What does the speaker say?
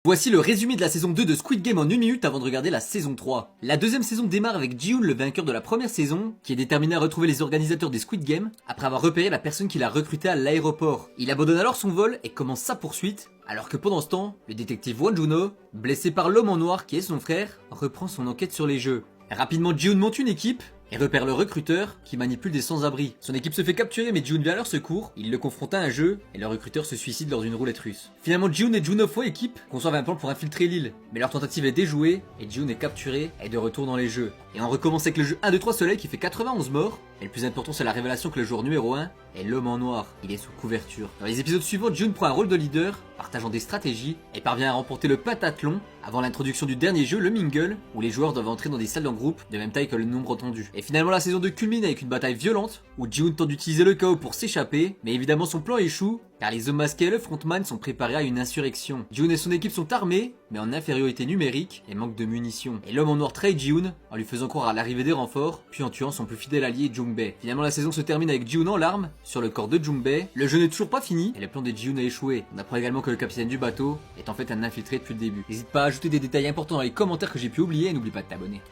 Voici le résumé de la saison 2 de Squid Game en 1 minute avant de regarder la saison 3. La deuxième saison démarre avec Ji-Hoon, le vainqueur de la première saison, qui est déterminé à retrouver les organisateurs des Squid Game après avoir repéré la personne qu'il a recrutée à l'aéroport. Il abandonne alors son vol et commence sa poursuite, alors que pendant ce temps, le détective Won Jun-ho, blessé par l'homme en noir qui est son frère, reprend son enquête sur les jeux. Rapidement, Ji-Hoon monte une équipe et repère le recruteur qui manipule des sans-abri. Son équipe se fait capturer mais Ji-Hoon vient à leur secours, il le confronte à un jeu et le recruteur se suicide lors d'une roulette russe. Finalement, Ji-Hoon et Jun-Ho équipe conçoivent un plan pour infiltrer l'île, mais leur tentative est déjouée et Ji-Hoon est capturé et de retour dans les jeux. Et on recommence avec le jeu 1, 2, 3 Soleil qui fait 91 morts, et le plus important c'est la révélation que le joueur numéro 1 est l'homme en noir, il est sous couverture. Dans les épisodes suivants, Ji-Hoon prend un rôle de leader, partageant des stratégies, et parvient à remporter le pentathlon avant l'introduction du dernier jeu, le Mingle, où les joueurs doivent entrer dans des salles en groupe de même taille que le nombre attendu. Et finalement la saison 2 culmine avec une bataille violente, où Ji-Hoon tente d'utiliser le chaos pour s'échapper, mais évidemment son plan échoue, car les hommes masqués et le frontman sont préparés à une insurrection. Ji-Hoon et son équipe sont armés, mais en infériorité numérique et manquent de munitions. Et l'homme en noir trahit Ji-Hoon en lui faisant croire à l'arrivée des renforts, puis en tuant son plus fidèle allié Jung-bae. Finalement la saison se termine avec Ji-Hoon en larmes, sur le corps de Jung-bae. Le jeu n'est toujours pas fini, et le plan de Ji-Hoon a échoué. On apprend également que le capitaine du bateau est en fait un infiltré depuis le début. N'hésite pas à ajouter des détails importants dans les commentaires que j'ai pu oublier et n'oublie pas de t'abonner.